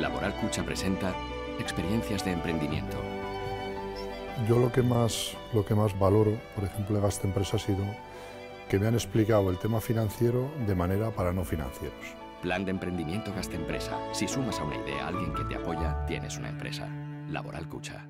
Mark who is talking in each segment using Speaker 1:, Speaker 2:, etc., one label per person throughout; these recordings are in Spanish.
Speaker 1: Laboral Cucha presenta experiencias de emprendimiento.
Speaker 2: Yo lo que más valoro, por ejemplo, de Gasta Empresa ha sido que me han explicado el tema financiero de manera para no financieros.
Speaker 1: Plan de emprendimiento Gasta Empresa. Si sumas a una idea a alguien que te apoya, tienes una empresa. Laboral Cucha.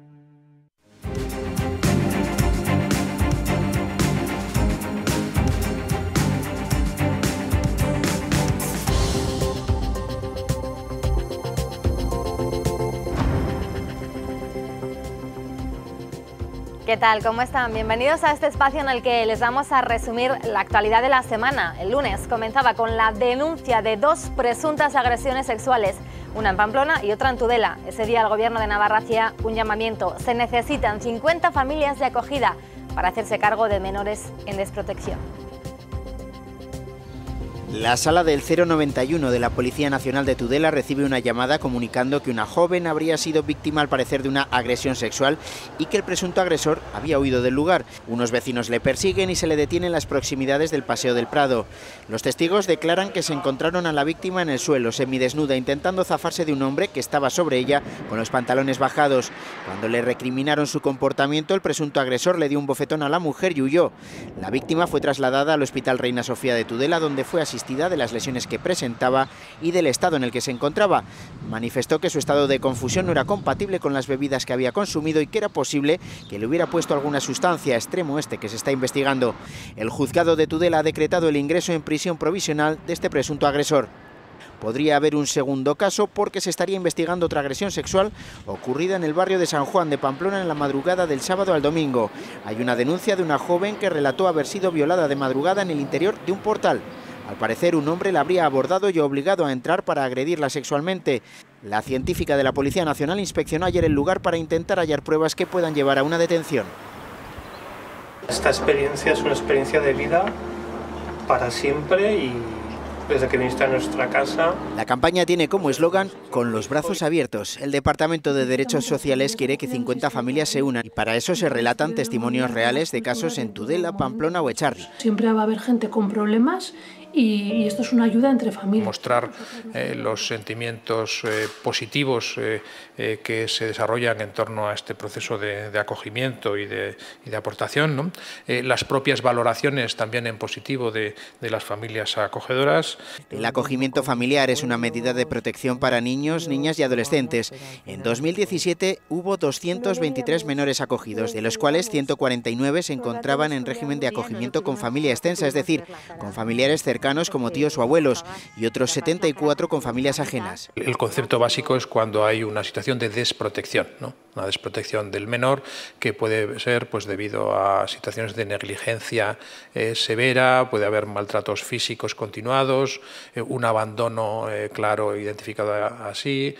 Speaker 3: ¿Qué tal? ¿Cómo están? Bienvenidos a este espacio en el que les vamos a resumir la actualidad de la semana. El lunes comenzaba con la denuncia de dos presuntas agresiones sexuales, una en Pamplona y otra en Tudela. Ese día el Gobierno de Navarra hacía un llamamiento. Se necesitan 50 familias de acogida para hacerse cargo de menores en desprotección.
Speaker 4: La sala del 091 de la Policía Nacional de Tudela recibe una llamada comunicando que una joven habría sido víctima al parecer de una agresión sexual y que el presunto agresor había huido del lugar. Unos vecinos le persiguen y se le detiene en las proximidades del Paseo del Prado. Los testigos declaran que se encontraron a la víctima en el suelo, semidesnuda, intentando zafarse de un hombre que estaba sobre ella con los pantalones bajados. Cuando le recriminaron su comportamiento, el presunto agresor le dio un bofetón a la mujer y huyó. La víctima fue trasladada al Hospital Reina Sofía de Tudela, donde fue asistida de las lesiones que presentaba y del estado en el que se encontraba. Manifestó que su estado de confusión no era compatible con las bebidas que había consumido y que era posible que le hubiera puesto alguna sustancia, extremo este que se está investigando. El juzgado de Tudela ha decretado el ingreso en prisión provisional de este presunto agresor. Podría haber un segundo caso porque se estaría investigando otra agresión sexual ocurrida en el barrio de San Juan de Pamplona en la madrugada del sábado al domingo. Hay una denuncia de una joven que relató haber sido violada de madrugada en el interior de un portal. Al parecer, un hombre la habría abordado y obligado a entrar para agredirla sexualmente. La científica de la Policía Nacional inspeccionó ayer el lugar para intentar hallar pruebas que puedan llevar a una detención.
Speaker 5: Esta experiencia es una experiencia de vida para siempre y desde que viniste a nuestra casa.
Speaker 4: La campaña tiene como eslogan "Con los brazos abiertos". El Departamento de Derechos Sociales quiere que 50 familias se unan y para eso se relatan testimonios reales de casos en Tudela, Pamplona o Echarri.
Speaker 6: Siempre va a haber gente con problemas y esto es una ayuda entre familias.
Speaker 7: Mostrar los sentimientos positivos que se desarrollan en torno a este proceso de acogimiento y de aportación, ¿no? Las propias valoraciones también en positivo de las familias acogedoras.
Speaker 4: El acogimiento familiar es una medida de protección para niños, niñas y adolescentes. En 2017 hubo 223 menores acogidos, de los cuales 149 se encontraban en régimen de acogimiento con familia extensa, es decir, con familiares cercanos como tíos o abuelos, y otros 74 con familias ajenas.
Speaker 7: El concepto básico es cuando hay una situación de desprotección, ¿no? Una desprotección del menor que puede ser pues debido a situaciones de negligencia severa, puede haber maltratos físicos continuados, un abandono claro identificado así,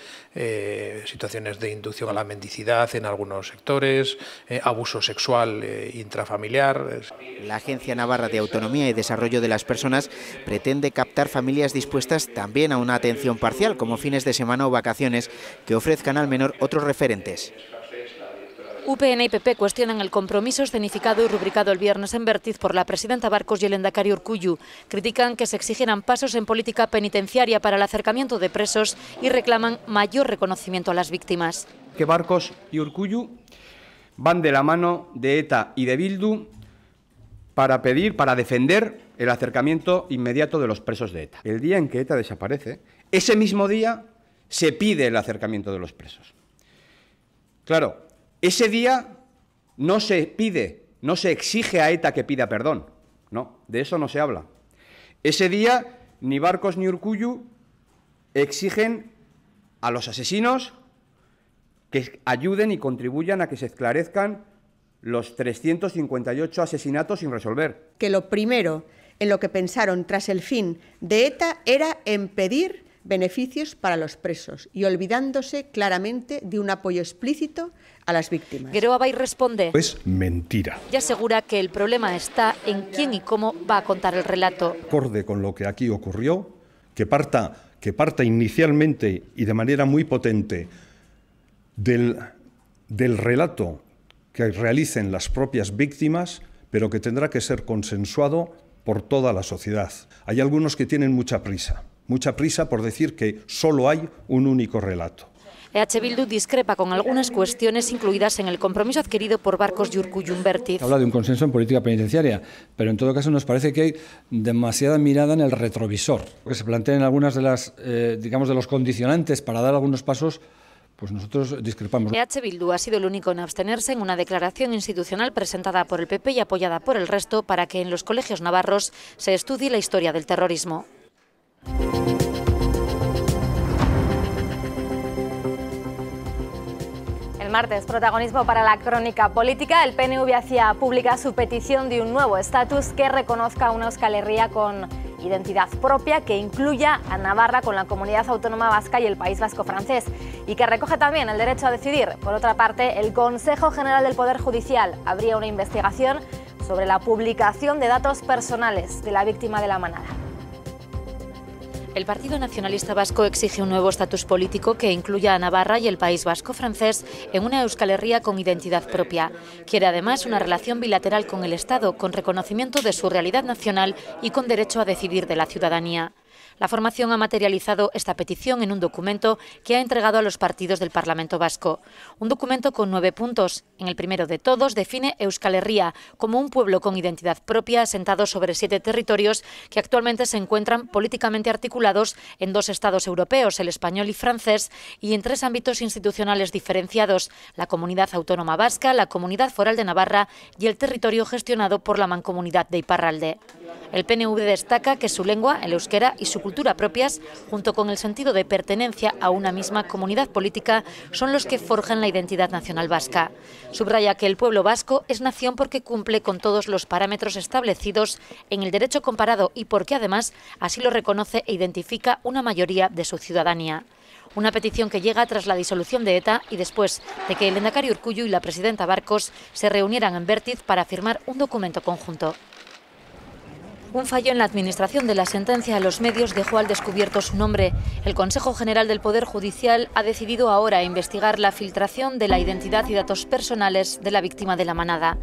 Speaker 7: situaciones de inducción a la mendicidad en algunos sectores, abuso sexual intrafamiliar.
Speaker 4: La Agencia Navarra de Autonomía y Desarrollo de las Personas pretende captar familias dispuestas también a una atención parcial, como fines de semana o vacaciones, que ofrezcan al menor otros referentes.
Speaker 8: UPN y PP cuestionan el compromiso escenificado y rubricado el viernes en Bertiz por la presidenta Barcos y el lehendakari Urkullu. Critican que se exigieran pasos en política penitenciaria para el acercamiento de presos y reclaman mayor reconocimiento a las víctimas.
Speaker 9: Que Barcos y Urkullu van de la mano de ETA y de Bildu para defender el acercamiento inmediato de los presos de ETA. El día en que ETA desaparece, ese mismo día se pide el acercamiento de los presos. Claro, ese día no se pide, no se exige a ETA que pida perdón. No, de eso no se habla. Ese día ni Barcos ni Urkullu exigen a los asesinos que ayuden y contribuyan a que se esclarezcan los 358 asesinatos sin resolver.
Speaker 10: Que lo primero en lo que pensaron tras el fin de ETA era en pedir beneficios para los presos y olvidándose claramente de un apoyo explícito a las víctimas.
Speaker 8: Geroa Bay responde:
Speaker 2: Es mentira.
Speaker 8: Y asegura que el problema está en quién y cómo va a contar el relato.
Speaker 2: Acorde con lo que aquí ocurrió, que parta inicialmente y de manera muy potente del relato que realicen las propias víctimas, pero que tendrá que ser consensuado por toda la sociedad. Hay algunos que tienen mucha prisa mucha prisa por decir que solo hay un único relato.
Speaker 8: EH Bildu discrepa con algunas cuestiones incluidas en el compromiso adquirido por Barcos y Urkullu en Bertiz.
Speaker 11: Habla de un consenso en política penitenciaria, pero en todo caso nos parece que hay demasiada mirada en el retrovisor. Que se planteen algunas de las, digamos, de los condicionantes para dar algunos pasos, pues nosotros discrepamos.
Speaker 8: EH Bildu ha sido el único en abstenerse en una declaración institucional presentada por el PP y apoyada por el resto para que en los colegios navarros se estudie la historia del terrorismo.
Speaker 3: El martes, protagonismo para la crónica política. El PNV hacía pública su petición de un nuevo estatus que reconozca una Euskal Herria con identidad propia, que incluya a Navarra con la Comunidad Autónoma Vasca y el País Vasco francés, y que recoge también el derecho a decidir. Por otra parte, el Consejo General del Poder Judicial abría una investigación sobre la publicación de datos personales de la víctima de la manada.
Speaker 8: El Partido Nacionalista Vasco exige un nuevo estatus político que incluya a Navarra y el País Vasco francés en una Euskal Herria con identidad propia. Quiere además una relación bilateral con el Estado, con reconocimiento de su realidad nacional y con derecho a decidir de la ciudadanía. La formación ha materializado esta petición en un documento que ha entregado a los partidos del Parlamento Vasco. Un documento con 9 puntos. En el primero de todos define Euskal Herria como un pueblo con identidad propia asentado sobre 7 territorios que actualmente se encuentran políticamente articulados en 2 estados europeos, el español y francés, y en 3 ámbitos institucionales diferenciados: la Comunidad Autónoma Vasca, la Comunidad Foral de Navarra y el territorio gestionado por la Mancomunidad de Iparralde. El PNV destaca que su lengua, el euskera, y su cultura propias, junto con el sentido de pertenencia a una misma comunidad política, son los que forjan la identidad nacional vasca. Subraya que el pueblo vasco es nación porque cumple con todos los parámetros establecidos en el derecho comparado y porque además así lo reconoce e identifica una mayoría de su ciudadanía. Una petición que llega tras la disolución de ETA y después de que el lehendakari Urkullu y la presidenta Barcos se reunieran en Bertiz para firmar un documento conjunto. Un fallo en la administración de la sentencia a los medios dejó al descubierto su nombre. El Consejo General del Poder Judicial ha decidido ahora investigar la filtración de la identidad y datos personales de la víctima de la manada.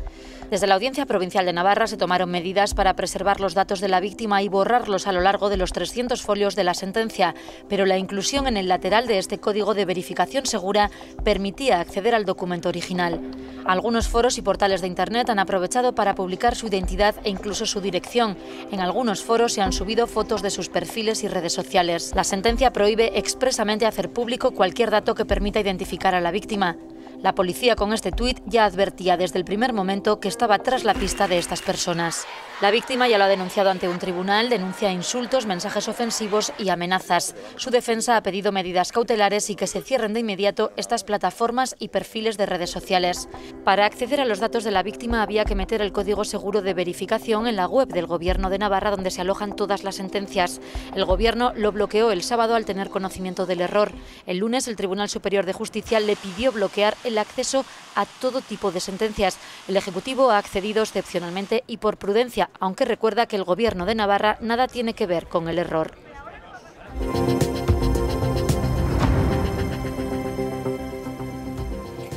Speaker 8: Desde la Audiencia Provincial de Navarra se tomaron medidas para preservar los datos de la víctima y borrarlos a lo largo de los 300 folios de la sentencia, pero la inclusión en el lateral de este código de verificación segura permitía acceder al documento original. Algunos foros y portales de Internet han aprovechado para publicar su identidad e incluso su dirección. En algunos foros se han subido fotos de sus perfiles y redes sociales. La sentencia prohíbe expresamente hacer público cualquier dato que permita identificar a la víctima. La policía con este tuit ya advertía desde el primer momento que estaba tras la pista de estas personas. La víctima ya lo ha denunciado ante un tribunal, denuncia insultos, mensajes ofensivos y amenazas. Su defensa ha pedido medidas cautelares y que se cierren de inmediato estas plataformas y perfiles de redes sociales. Para acceder a los datos de la víctima había que meter el código seguro de verificación en la web del Gobierno de Navarra, donde se alojan todas las sentencias. El Gobierno lo bloqueó el sábado al tener conocimiento del error. El lunes el Tribunal Superior de Justicia le pidió bloquear el acceso a todo tipo de sentencias. El Ejecutivo ha accedido excepcionalmente y por prudencia, aunque recuerda que el Gobierno de Navarra nada tiene que ver con el error.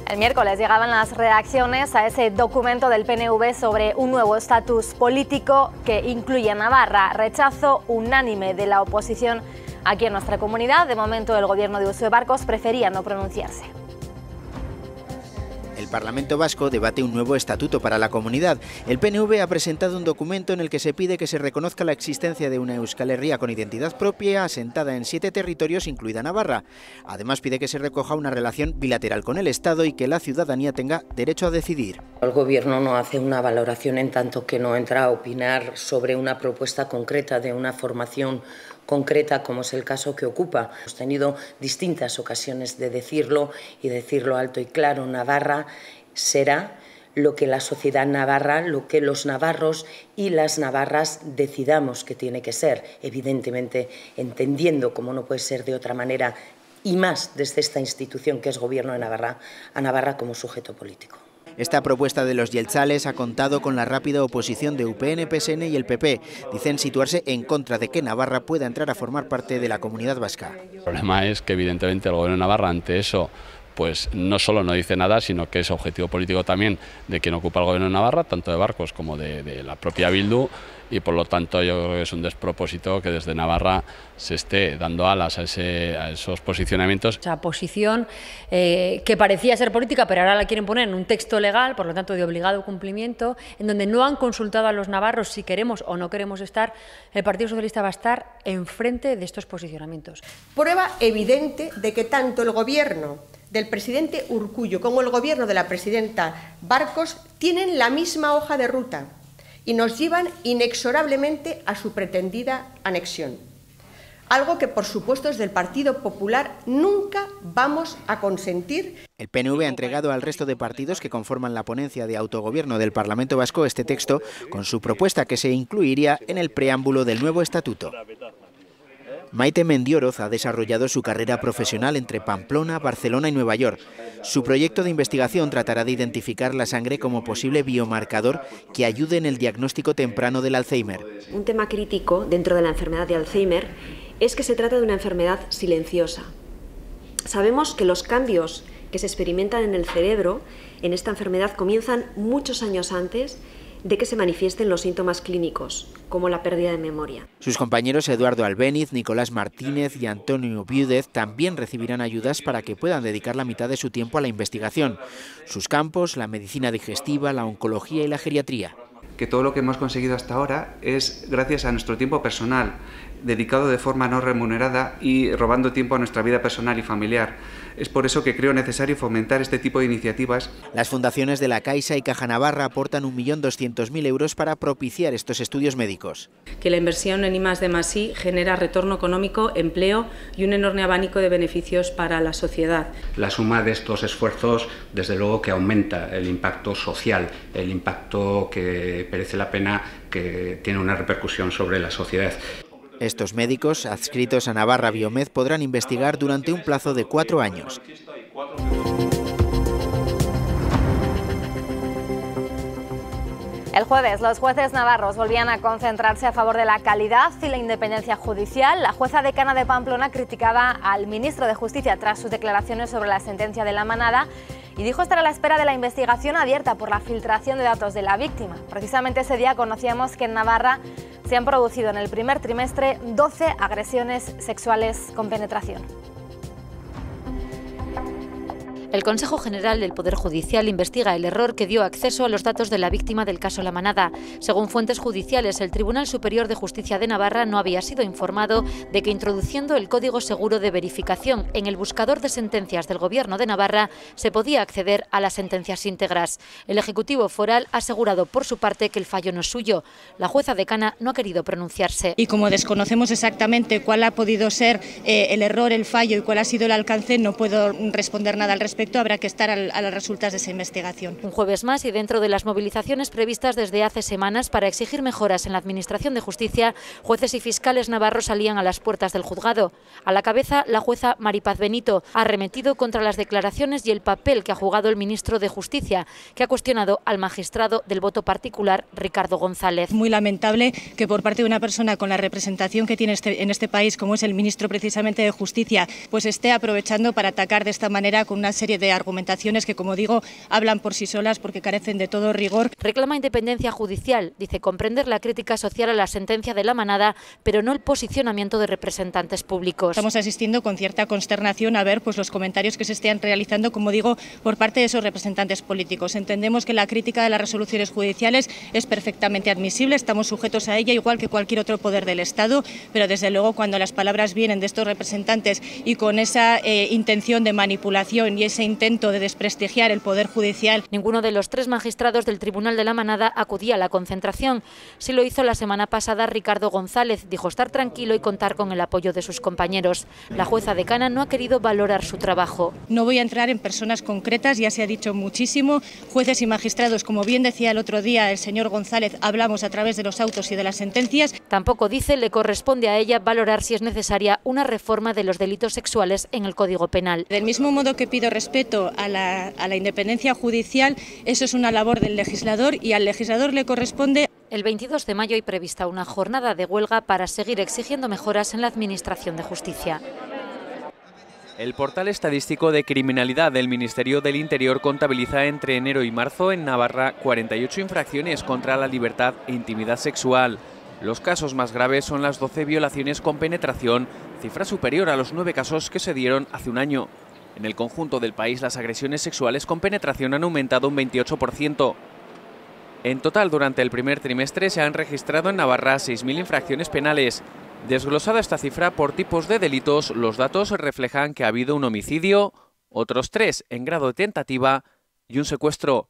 Speaker 3: El miércoles llegaban las reacciones a ese documento del PNV sobre un nuevo estatus político que incluye a Navarra. Rechazo unánime de la oposición aquí en nuestra comunidad. De momento el gobierno de Uxue Barcos prefería no pronunciarse.
Speaker 4: El Parlamento Vasco debate un nuevo estatuto para la comunidad. El PNV ha presentado un documento en el que se pide que se reconozca la existencia de una Euskal Herria con identidad propia asentada en 7 territorios, incluida Navarra. Además pide que se recoja una relación bilateral con el Estado y que la ciudadanía tenga derecho a decidir.
Speaker 12: El Gobierno no hace una valoración en tanto que no entra a opinar sobre una propuesta concreta de una formación concreta, como es el caso que ocupa. Hemos tenido distintas ocasiones de decirlo y decirlo alto y claro. Navarra será lo que la sociedad navarra, lo que los navarros y las navarras decidamos que tiene que ser, evidentemente entendiendo, como no puede ser de otra manera, y más desde esta institución que es Gobierno de Navarra, a Navarra como sujeto político.
Speaker 4: Esta propuesta de los jeltzales ha contado con la rápida oposición de UPN, PSN y el PP. Dicen situarse en contra de que Navarra pueda entrar a formar parte de la comunidad vasca.
Speaker 13: El problema es que evidentemente el Gobierno de Navarra ante eso pues no solo no dice nada, sino que es objetivo político también de quien ocupa el Gobierno de Navarra, tanto de Barcos como de la propia Bildu, y por lo tanto yo creo que es un despropósito que desde Navarra se esté dando alas a esos posicionamientos.
Speaker 14: Esa posición que parecía ser política, pero ahora la quieren poner en un texto legal, por lo tanto de obligado cumplimiento, en donde no han consultado a los navarros si queremos o no queremos estar. El Partido Socialista va a estar enfrente de estos posicionamientos.
Speaker 10: Prueba evidente de que tanto el Gobierno del presidente Urkullu como el Gobierno de la presidenta Barcos tienen la misma hoja de ruta y nos llevan inexorablemente a su pretendida anexión. Algo que, por supuesto, desde el Partido Popular nunca vamos a consentir.
Speaker 4: El PNV ha entregado al resto de partidos que conforman la ponencia de autogobierno del Parlamento Vasco este texto con su propuesta que se incluiría en el preámbulo del nuevo estatuto. Maite Mendioroz ha desarrollado su carrera profesional entre Pamplona, Barcelona y Nueva York. Su proyecto de investigación tratará de identificar la sangre como posible biomarcador que ayude en el diagnóstico temprano del Alzheimer.
Speaker 15: Un tema crítico dentro de la enfermedad de Alzheimer es que se trata de una enfermedad silenciosa. Sabemos que los cambios que se experimentan en el cerebro en esta enfermedad comienzan muchos años antes de que se manifiesten los síntomas clínicos, como la pérdida de memoria.
Speaker 4: Sus compañeros Eduardo Albéniz, Nicolás Martínez y Antonio Viúdez también recibirán ayudas para que puedan dedicar la mitad de su tiempo a la investigación. Sus campos, la medicina digestiva, la oncología y la geriatría.
Speaker 16: Que todo lo que hemos conseguido hasta ahora es gracias a nuestro tiempo personal, dedicado de forma no remunerada y robando tiempo a nuestra vida personal y familiar. Es por eso que creo necesario fomentar este tipo de iniciativas.
Speaker 4: Las fundaciones de la Caixa y Caja Navarra aportan 1.200.000 euros para propiciar estos estudios médicos.
Speaker 17: Que la inversión en I+D+I genera retorno económico, empleo y un enorme abanico de beneficios para la sociedad.
Speaker 18: La suma de estos esfuerzos, desde luego, que aumenta el impacto social, el impacto que merece la pena, que tiene una repercusión sobre la sociedad.
Speaker 4: Estos médicos, adscritos a Navarra Biomed, podrán investigar durante un plazo de 4 años.
Speaker 3: El jueves, los jueces navarros volvían a concentrarse a favor de la calidad y la independencia judicial. La jueza decana de Pamplona criticaba al ministro de Justicia tras sus declaraciones sobre la sentencia de la manada y dijo estar a la espera de la investigación abierta por la filtración de datos de la víctima. Precisamente ese día conocíamos que en Navarra se han producido en el primer trimestre 12 agresiones sexuales con penetración.
Speaker 8: El Consejo General del Poder Judicial investiga el error que dio acceso a los datos de la víctima del caso La Manada. Según fuentes judiciales, el Tribunal Superior de Justicia de Navarra no había sido informado de que introduciendo el código seguro de verificación en el buscador de sentencias del Gobierno de Navarra se podía acceder a las sentencias íntegras. El Ejecutivo Foral ha asegurado por su parte que el fallo no es suyo. La jueza decana no ha querido pronunciarse.
Speaker 19: Y como desconocemos exactamente cuál ha podido ser el error, el fallo y cuál ha sido el alcance, no puedo responder nada al respecto. Habrá que estar a los resultados de esa investigación.
Speaker 8: Un jueves más y dentro de las movilizaciones previstas desde hace semanas para exigir mejoras en la Administración de Justicia, jueces y fiscales navarros salían a las puertas del juzgado. A la cabeza, la jueza Maripaz Benito ha arremetido contra las declaraciones y el papel que ha jugado el ministro de Justicia, que ha cuestionado al magistrado del voto particular, Ricardo González.
Speaker 19: Muy lamentable que por parte de una persona con la representación que tiene en este país, como es el ministro precisamente de Justicia, pues esté aprovechando para atacar de esta manera con una serie de argumentaciones que, como digo, hablan por sí solas porque carecen de todo rigor.
Speaker 8: Reclama independencia judicial, dice comprender la crítica social a la sentencia de La Manada, pero no el posicionamiento de representantes públicos.
Speaker 19: Estamos asistiendo con cierta consternación a ver pues los comentarios que se estén realizando, como digo, por parte de esos representantes políticos. Entendemos que la crítica de las resoluciones judiciales es perfectamente admisible, estamos sujetos a ella igual que cualquier otro poder del Estado, pero desde luego cuando las palabras vienen de estos representantes y con esa intención de manipulación y ese intento de desprestigiar el Poder Judicial.
Speaker 8: Ninguno de los 3 magistrados del Tribunal de la Manada acudía a la concentración. Sí lo hizo la semana pasada Ricardo González. Dijo estar tranquilo y contar con el apoyo de sus compañeros. La jueza decana no ha querido valorar su trabajo.
Speaker 19: No voy a entrar en personas concretas, ya se ha dicho muchísimo. Jueces y magistrados, como bien decía el otro día el señor González, hablamos a través de los autos y de las sentencias.
Speaker 8: Tampoco, dice, le corresponde a ella valorar si es necesaria una reforma de los delitos sexuales en el Código Penal.
Speaker 19: Del mismo modo que pido respeto a la independencia judicial, eso es una labor del legislador y al legislador le corresponde.
Speaker 8: El 22 de mayo hay prevista una jornada de huelga para seguir exigiendo mejoras en la Administración de Justicia.
Speaker 20: El portal estadístico de criminalidad del Ministerio del Interior contabiliza entre enero y marzo en Navarra 48 infracciones contra la libertad e intimidad sexual. Los casos más graves son las 12 violaciones con penetración, cifra superior a los 9 casos que se dieron hace un año. En el conjunto del país, las agresiones sexuales con penetración han aumentado un 28%. En total, durante el primer trimestre se han registrado en Navarra 6.000 infracciones penales. Desglosada esta cifra por tipos de delitos, los datos reflejan que ha habido un homicidio, otros 3 en grado de tentativa y un secuestro.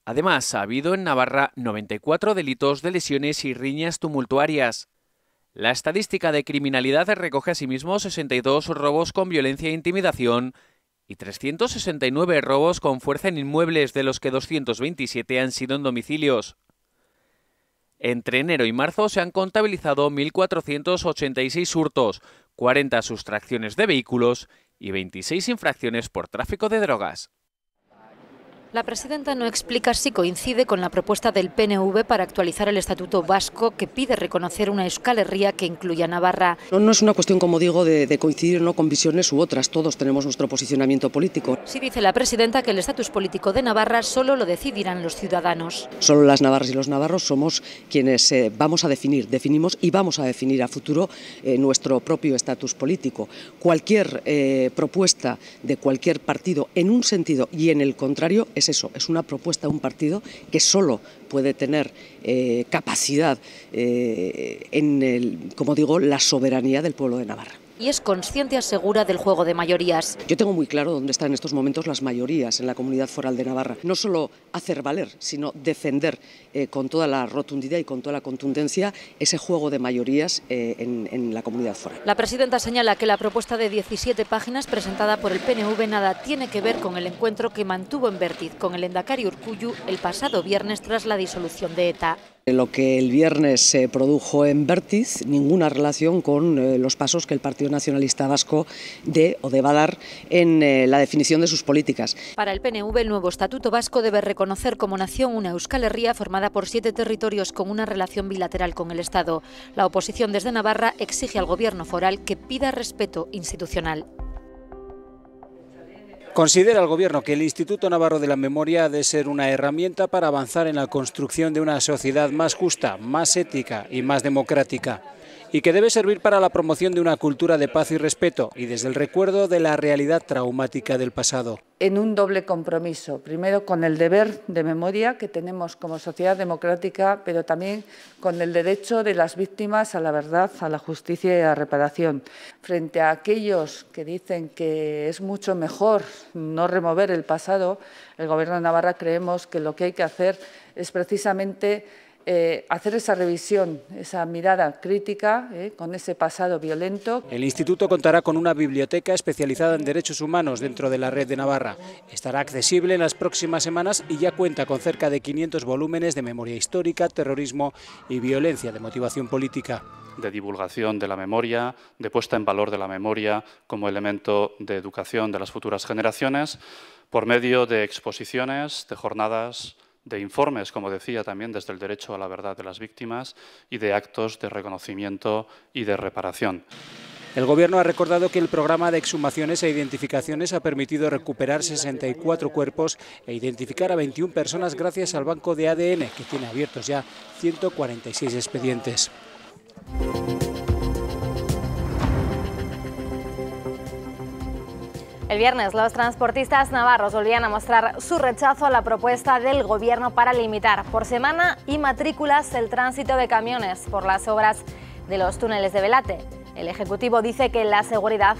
Speaker 20: Además, ha habido en Navarra 94 delitos de lesiones y riñas tumultuarias. La estadística de criminalidad recoge asimismo 62 robos con violencia e intimidación y 369 robos con fuerza en inmuebles, de los que 227 han sido en domicilios. Entre enero y marzo se han contabilizado 1.486 hurtos, 40 sustracciones de vehículos y 26 infracciones por tráfico de drogas.
Speaker 8: La presidenta no explica si coincide con la propuesta del PNV para actualizar el Estatuto Vasco, que pide reconocer una Euskal Herria que incluya Navarra.
Speaker 21: No es una cuestión, como digo, de coincidir o no con visiones u otras. Todos tenemos nuestro posicionamiento político.
Speaker 8: Sí dice la presidenta que el estatus político de Navarra solo lo decidirán los ciudadanos.
Speaker 21: Solo las navarras y los navarros somos quienes definimos y vamos a definir a futuro nuestro propio estatus político. Cualquier propuesta de cualquier partido en un sentido y en el contrario es eso, es una propuesta de un partido que solo puede tener capacidad como digo, la soberanía del pueblo de Navarra.
Speaker 8: Y es consciente, asegura, del juego de mayorías.
Speaker 21: Yo tengo muy claro dónde están en estos momentos las mayorías en la Comunidad Foral de Navarra. No solo hacer valer, sino defender con toda la rotundidad y con toda la contundencia ese juego de mayorías en la Comunidad Foral.
Speaker 8: La presidenta señala que la propuesta de 17 páginas presentada por el PNV nada tiene que ver con el encuentro que mantuvo en Bertiz con el lehendakari Urkullu el pasado viernes tras la disolución de ETA.
Speaker 21: Lo que el viernes se produjo en Bertiz, ninguna relación con los pasos que el Partido Nacionalista Vasco deba dar en la definición de sus políticas.
Speaker 8: Para el PNV, el nuevo Estatuto Vasco debe reconocer como nación una Euskal Herria formada por 7 territorios con una relación bilateral con el Estado. La oposición desde Navarra exige al Gobierno foral que pida respeto institucional.
Speaker 22: Considera el Gobierno que el Instituto Navarro de la Memoria ha de ser una herramienta para avanzar en la construcción de una sociedad más justa, más ética y más democrática, y que debe servir para la promoción de una cultura de paz y respeto y desde el recuerdo de la realidad traumática del pasado.
Speaker 23: En un doble compromiso, primero con el deber de memoria que tenemos como sociedad democrática, pero también con el derecho de las víctimas a la verdad, a la justicia y a la reparación. Frente a aquellos que dicen que es mucho mejor no remover el pasado, el Gobierno de Navarra creemos que lo que hay que hacer es precisamente hacer esa revisión, esa mirada crítica con ese pasado violento.
Speaker 22: El Instituto contará con una biblioteca especializada en derechos humanos dentro de la red de Navarra. Estará accesible en las próximas semanas y ya cuenta con cerca de 500 volúmenes de memoria histórica, terrorismo y violencia de motivación política.
Speaker 24: De divulgación de la memoria, de puesta en valor de la memoria como elemento de educación de las futuras generaciones, por medio de exposiciones, de jornadas, de informes, como decía también, desde el derecho a la verdad de las víctimas y de actos de reconocimiento y de reparación.
Speaker 22: El Gobierno ha recordado que el programa de exhumaciones e identificaciones ha permitido recuperar 64 cuerpos e identificar a 21 personas gracias al banco de ADN, que tiene abiertos ya 146 expedientes.
Speaker 3: El viernes, los transportistas navarros volvían a mostrar su rechazo a la propuesta del Gobierno para limitar por semana y matrículas el tránsito de camiones por las obras de los túneles de Belate. El Ejecutivo dice que la seguridad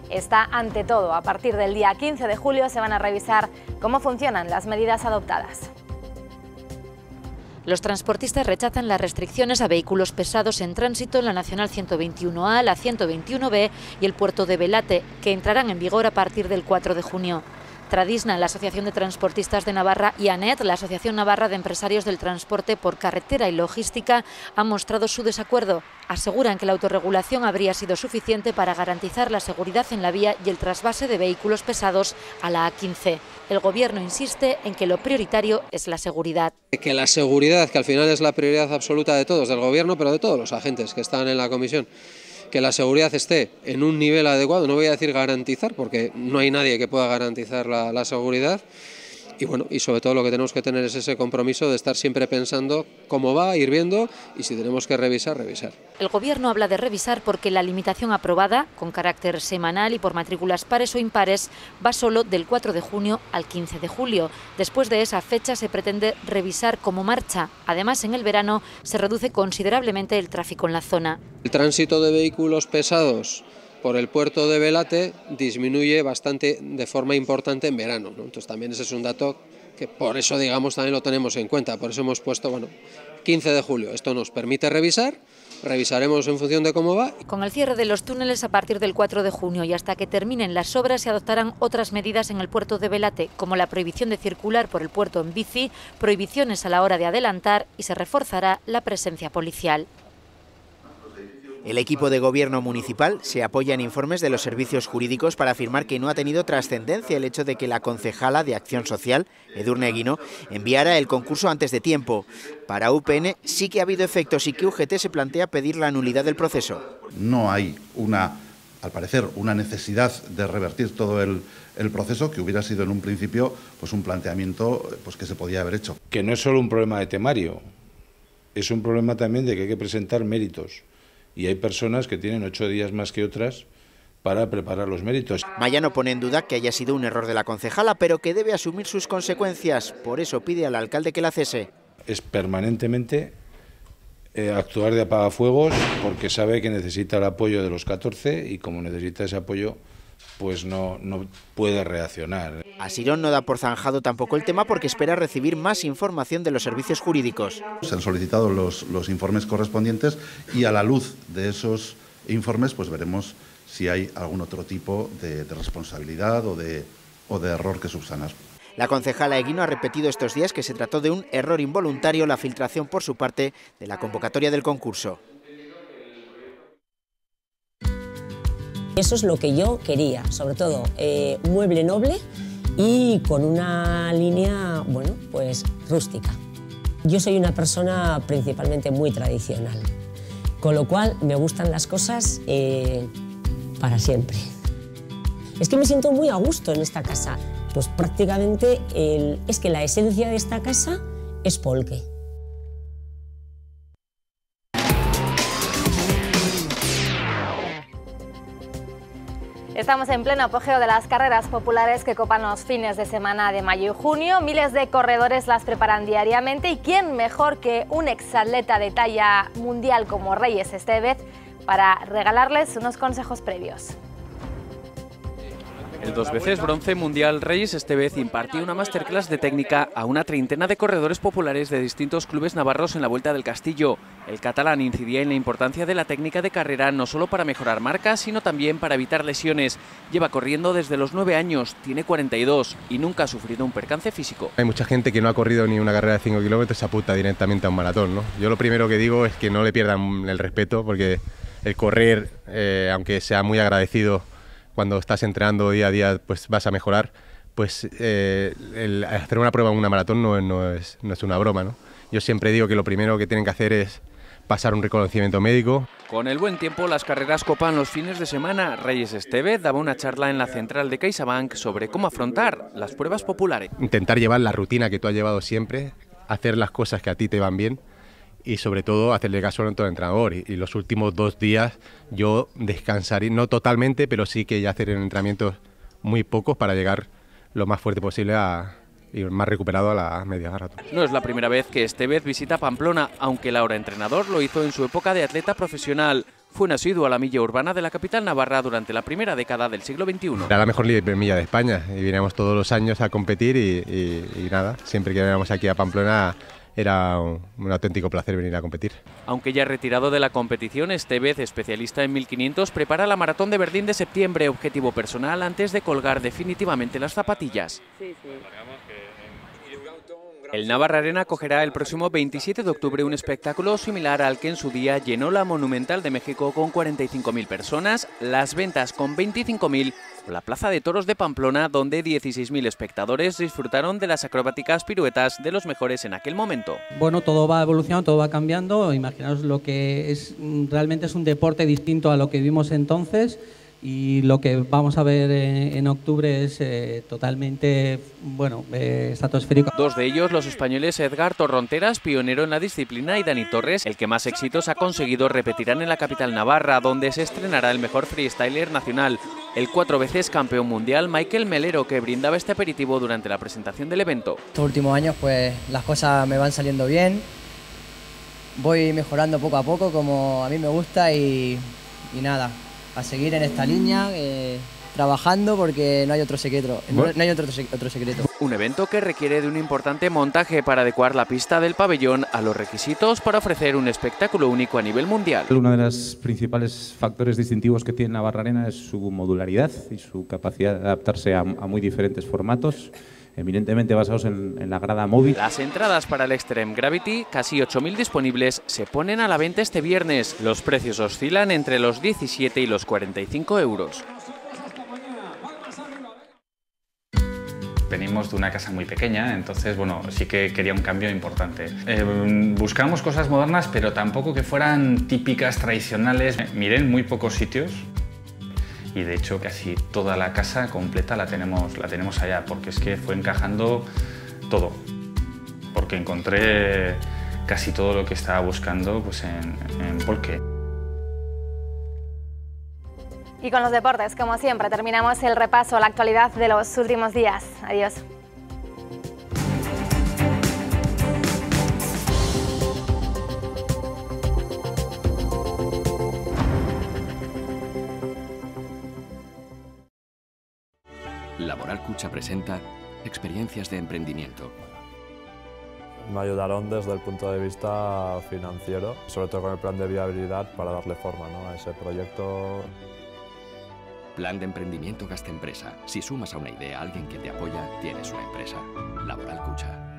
Speaker 3: está ante todo. A partir del día 15 de julio se van a revisar cómo funcionan las medidas adoptadas.
Speaker 8: Los transportistas rechazan las restricciones a vehículos pesados en tránsito en la Nacional 121A, la 121B y el puerto de Belate, que entrarán en vigor a partir del 4 de junio. Tradisna, la Asociación de Transportistas de Navarra, y ANET, la Asociación Navarra de Empresarios del Transporte por Carretera y Logística, han mostrado su desacuerdo. Aseguran que la autorregulación habría sido suficiente para garantizar la seguridad en la vía y el trasvase de vehículos pesados a la A15. El Gobierno insiste en que lo prioritario es la seguridad.
Speaker 25: Que la seguridad, que al final es la prioridad absoluta de todos, del Gobierno, pero de todos los agentes que están en la comisión, que la seguridad esté en un nivel adecuado, no voy a decir garantizar, porque no hay nadie que pueda garantizar la seguridad, Y bueno, y sobre todo lo que tenemos que tener es ese compromiso de estar siempre pensando cómo va, ir viendo y si tenemos que revisar, revisar.
Speaker 8: El Gobierno habla de revisar porque la limitación aprobada, con carácter semanal y por matrículas pares o impares, va solo del 4 de junio al 15 de julio. Después de esa fecha se pretende revisar cómo marcha. Además, en el verano se reduce considerablemente el tráfico en la zona.
Speaker 25: El tránsito de vehículos pesados por el puerto de Belate disminuye bastante de forma importante en verano, ¿no? Entonces también ese es un dato que por eso, digamos, también lo tenemos en cuenta. Por eso hemos puesto, 15 de julio. Esto nos permite revisar, revisaremos en función de cómo va.
Speaker 8: Con el cierre de los túneles a partir del 4 de junio y hasta que terminen las obras se adoptarán otras medidas en el puerto de Belate, como la prohibición de circular por el puerto en bici, prohibiciones a la hora de adelantar y se reforzará la presencia policial.
Speaker 4: El equipo de gobierno municipal se apoya en informes de los servicios jurídicos para afirmar que no ha tenido trascendencia el hecho de que la concejala de Acción Social, Edurne Eguino, enviara el concurso antes de tiempo. Para UPN sí que ha habido efectos y que UGT se plantea pedir la nulidad del proceso.
Speaker 1: No hay al parecer, una necesidad de revertir todo el proceso, que hubiera sido en un principio un planteamiento que se podía haber hecho.
Speaker 5: Que no es solo un problema de temario, es un problema también de que hay que presentar méritos. Y hay personas que tienen 8 días más que otras para preparar los méritos.
Speaker 4: Maya no pone en duda que haya sido un error de la concejala, pero que debe asumir sus consecuencias. Por eso pide al alcalde que la cese.
Speaker 5: Es permanentemente actuar de apagafuegos porque sabe que necesita el apoyo de los 14 y como necesita ese apoyo, pues no puede reaccionar.
Speaker 4: Asirón no da por zanjado tampoco el tema porque espera recibir más información de los servicios jurídicos.
Speaker 1: Se han solicitado los informes correspondientes y a la luz de esos informes veremos si hay algún otro tipo de responsabilidad o de error que subsanar.
Speaker 4: La concejala Eguino ha repetido estos días que se trató de un error involuntario la filtración por su parte de la convocatoria del concurso.
Speaker 6: Eso es lo que yo quería, sobre todo mueble noble y con una línea, rústica. Yo soy una persona principalmente muy tradicional, con lo cual me gustan las cosas para siempre. Es que me siento muy a gusto en esta casa. Pues prácticamente es que la esencia de esta casa es Polque.
Speaker 3: Estamos en pleno apogeo de las carreras populares que copan los fines de semana de mayo y junio. Miles de corredores las preparan diariamente y quién mejor que un exatleta de talla mundial como Reyes Estevez para regalarles unos consejos previos.
Speaker 20: El 2 veces bronce mundial Reyes Estevez impartió una masterclass de técnica a una treintena de corredores populares de distintos clubes navarros en la Vuelta del Castillo. El catalán incidía en la importancia de la técnica de carrera no solo para mejorar marcas, sino también para evitar lesiones. Lleva corriendo desde los 9 años, tiene 42 y nunca ha sufrido un percance físico.
Speaker 7: Hay mucha gente que no ha corrido ni una carrera de 5 kilómetros y se apunta directamente a un maratón, ¿no? Yo lo primero que digo es que no le pierdan el respeto porque el correr, aunque sea muy agradecido, cuando estás entrenando día a día, pues vas a mejorar, el hacer una prueba en una maratón no es una broma, ¿no? Yo siempre digo que lo primero que tienen que hacer es pasar un reconocimiento médico.
Speaker 20: Con el buen tiempo, las carreras copan los fines de semana. Reyes Estevez daba una charla en la central de CaixaBank sobre cómo afrontar las pruebas populares.
Speaker 7: Intentar llevar la rutina que tú has llevado siempre, hacer las cosas que a ti te van bien, y sobre todo hacerle caso a nuestro entrenador. Y los últimos 2 días yo descansaré, no totalmente, pero sí que ya hacer entrenamientos muy pocos para llegar lo más fuerte posible y más recuperado a la media maratón.
Speaker 20: No es la primera vez que Estevez visita Pamplona, aunque el ahora entrenador lo hizo en su época de atleta profesional. Fue un asiduo a la milla urbana de la capital navarra durante la primera década del siglo XXI.
Speaker 7: Era la mejor milla de España y veníamos todos los años a competir y nada, siempre que veníamos aquí a Pamplona era un auténtico placer venir a competir.
Speaker 20: Aunque ya retirado de la competición, Estevez, especialista en 1500, prepara la maratón de Berlín de septiembre, objetivo personal antes de colgar definitivamente las zapatillas. El Navarra Arena acogerá el próximo 27 de octubre un espectáculo similar al que en su día llenó la Monumental de México con 45.000 personas, las ventas con 25.000 o la Plaza de Toros de Pamplona, donde 16.000 espectadores disfrutaron de las acrobáticas piruetas de los mejores en aquel momento.
Speaker 9: Bueno, todo va evolucionando, todo va cambiando. Imaginaos lo que es realmente es un deporte distinto a lo que vimos entonces. y lo que vamos a ver en octubre es totalmente, bueno, estratosférico.
Speaker 20: Dos de ellos, los españoles Edgar Torronteras, pionero en la disciplina, y Dani Torres, el que más éxitos ha conseguido, repetirán en la capital navarra, donde se estrenará el mejor freestyler nacional, el 4 veces campeón mundial Michael Melero, que brindaba este aperitivo durante la presentación del evento.
Speaker 2: Estos últimos años pues las cosas me van saliendo bien, voy mejorando poco a poco como a mí me gusta y nada, a seguir en esta línea, trabajando porque no hay otro secreto. No hay otro secreto.
Speaker 20: Un evento que requiere de un importante montaje para adecuar la pista del pabellón a los requisitos para ofrecer un espectáculo único a nivel mundial.
Speaker 11: Uno de los principales factores distintivos que tiene Navarra Arena es su modularidad y su capacidad de adaptarse a muy diferentes formatos, eminentemente basados en la grada móvil.
Speaker 20: Las entradas para el Extreme Gravity, casi 8.000 disponibles, se ponen a la venta este viernes. Los precios oscilan entre los 17 y los 45 euros.
Speaker 12: Venimos de una casa muy pequeña, entonces bueno, sí que quería un cambio importante. Buscamos cosas modernas, pero tampoco que fueran típicas, tradicionales. Miré en muy pocos sitios. Y de hecho casi toda la casa completa la tenemos allá, porque es que fue encajando todo, porque encontré casi todo lo que estaba buscando pues en Polque.
Speaker 3: Y con los deportes, como siempre, terminamos el repaso a la actualidad de los últimos días. Adiós.
Speaker 13: Laboral Cucha presenta experiencias de emprendimiento.
Speaker 14: Me ayudaron desde el punto de vista financiero, sobre todo con el plan de viabilidad para darle forma, ¿no?, a ese proyecto.
Speaker 13: Plan de emprendimiento Gastempresa. Si sumas a una idea a alguien que te apoya, tienes una empresa. Laboral Cucha.